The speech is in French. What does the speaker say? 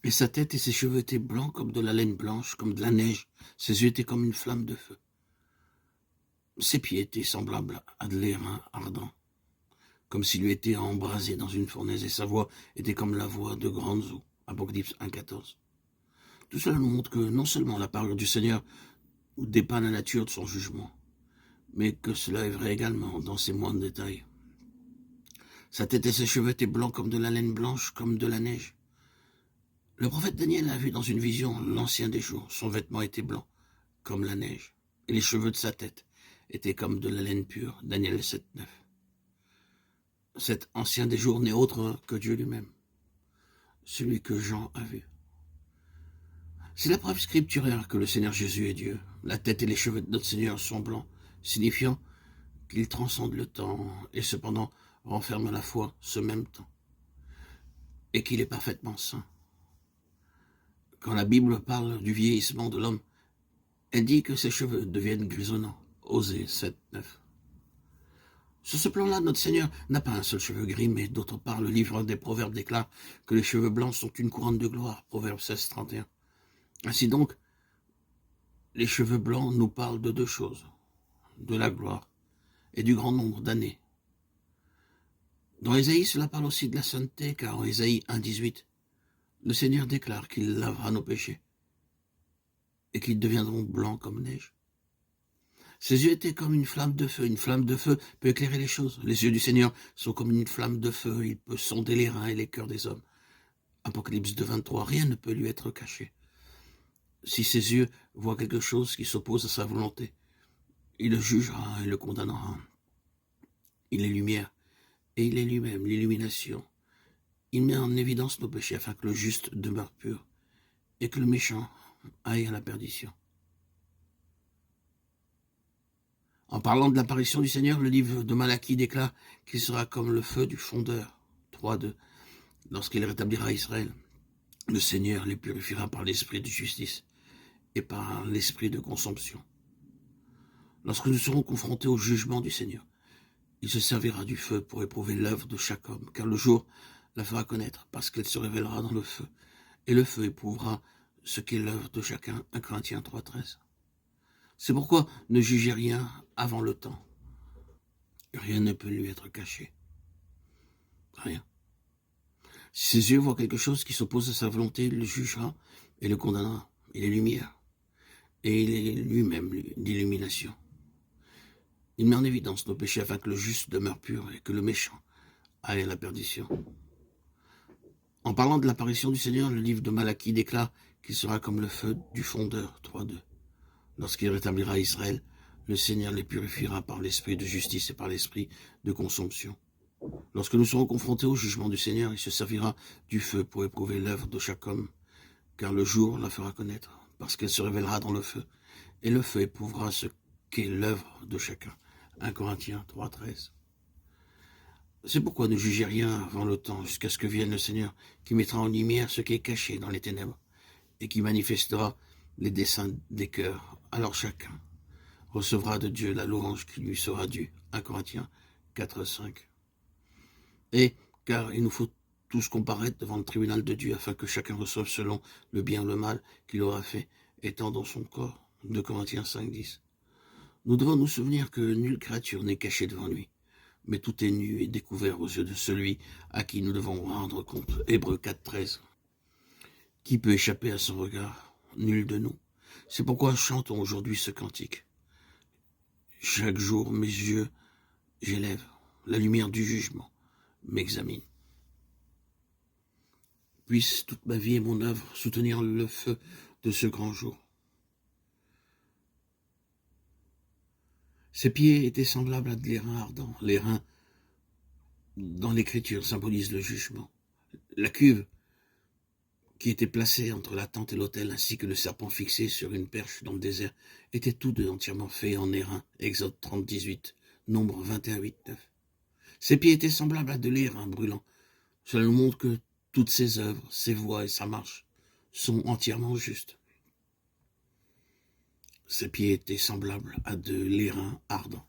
Et sa tête et ses cheveux étaient blancs comme de la laine blanche, comme de la neige. Ses yeux étaient comme une flamme de feu. Ses pieds étaient semblables à de l'airain ardent, comme s'il lui était embrasé dans une fournaise, et sa voix était comme la voix de grandes eaux. Apocalypse 1,14. Tout cela nous montre que non seulement la parole du Seigneur dépeint la nature de son jugement, mais que cela est vrai également dans ses moindres détails. Sa tête et ses cheveux étaient blancs comme de la laine blanche, comme de la neige. Le prophète Daniel a vu dans une vision l'ancien des jours. Son vêtement était blanc, comme la neige, et les cheveux de sa tête étaient comme de la laine pure. Daniel 7,9. Cet ancien des jours n'est autre que Dieu lui-même, celui que Jean a vu. C'est la preuve scripturaire que le Seigneur Jésus est Dieu. La tête et les cheveux de notre Seigneur sont blancs, signifiant qu'il transcende le temps et cependant renferme à la fois ce même temps, et qu'il est parfaitement saint. Quand la Bible parle du vieillissement de l'homme, elle dit que ses cheveux deviennent grisonnants. Osée 7,9. Sur ce plan-là, notre Seigneur n'a pas un seul cheveu gris, mais d'autre part, le livre des Proverbes déclare que les cheveux blancs sont une couronne de gloire. Proverbes 16,31. Ainsi donc, les cheveux blancs nous parlent de deux choses, de la gloire et du grand nombre d'années. Dans Ésaïe, cela parle aussi de la sainteté, car en Ésaïe 1,18, le Seigneur déclare qu'il lavera nos péchés et qu'ils deviendront blancs comme neige. Ses yeux étaient comme une flamme de feu. Une flamme de feu peut éclairer les choses. Les yeux du Seigneur sont comme une flamme de feu. Il peut sonder les reins et les cœurs des hommes. Apocalypse 2,23. Rien ne peut lui être caché. Si ses yeux voient quelque chose qui s'oppose à sa volonté, il le jugera et le condamnera. Il est lumière et il est lui-même l'illumination. Il met en évidence nos péchés afin que le juste demeure pur et que le méchant aille à la perdition. En parlant de l'apparition du Seigneur, le livre de Malachie déclare qu'il sera comme le feu du fondeur. 3,2. Lorsqu'il rétablira Israël, le Seigneur les purifiera par l'esprit de justice et par l'esprit de consomption. Lorsque nous serons confrontés au jugement du Seigneur, il se servira du feu pour éprouver l'œuvre de chaque homme, car le jour la fera connaître, parce qu'elle se révélera dans le feu, et le feu éprouvera ce qu'est l'œuvre de chacun. 1 Corinthiens 3,13. C'est pourquoi ne jugez rien avant le temps. Rien ne peut lui être caché. Rien. Si ses yeux voient quelque chose qui s'oppose à sa volonté, il le jugera et le condamnera. Il est lumière. Et il est lui-même l'illumination. Il met en évidence nos péchés afin que le juste demeure pur et que le méchant aille à la perdition. En parlant de l'apparition du Seigneur, le livre de Malachie déclare qu'il sera comme le feu du fondeur. 3,2. Lorsqu'il rétablira Israël, le Seigneur les purifiera par l'esprit de justice et par l'esprit de consomption. Lorsque nous serons confrontés au jugement du Seigneur, il se servira du feu pour éprouver l'œuvre de chaque homme, car le jour la fera connaître, parce qu'elle se révélera dans le feu, et le feu éprouvera ce qu'est l'œuvre de chacun. 1 Corinthiens 3,13. C'est pourquoi ne jugez rien avant le temps, jusqu'à ce que vienne le Seigneur, qui mettra en lumière ce qui est caché dans les ténèbres, et qui manifestera les desseins des cœurs. Alors chacun recevra de Dieu la louange qui lui sera due. 1 Corinthiens 4,5. Et car il nous faut tous comparaître devant le tribunal de Dieu, afin que chacun reçoive selon le bien ou le mal qu'il aura fait, étant dans son corps. 2 Corinthiens 5,10. Nous devons nous souvenir que nulle créature n'est cachée devant lui, mais tout est nu et découvert aux yeux de celui à qui nous devons rendre compte. Hébreux 4,13. Qui peut échapper à son regard? Nul de nous. C'est pourquoi chantons aujourd'hui ce cantique. Chaque jour mes yeux j'élève, la lumière du jugement m'examine. Puisse toute ma vie et mon œuvre soutenir le feu de ce grand jour. Ses pieds étaient semblables à des reins ardents. Les reins, dans l'Écriture, symbolisent le jugement. La cuve qui était placée entre la tente et l'autel, ainsi que le serpent fixé sur une perche dans le désert, étaient tous deux entièrement faits en airain. Exode 30, 18, Nombre 21, 8, 9. Ses pieds étaient semblables à de l'airain brûlant. Cela nous montre que toutes ses œuvres, ses voies et sa marche sont entièrement justes. Ses pieds étaient semblables à de l'airain ardent.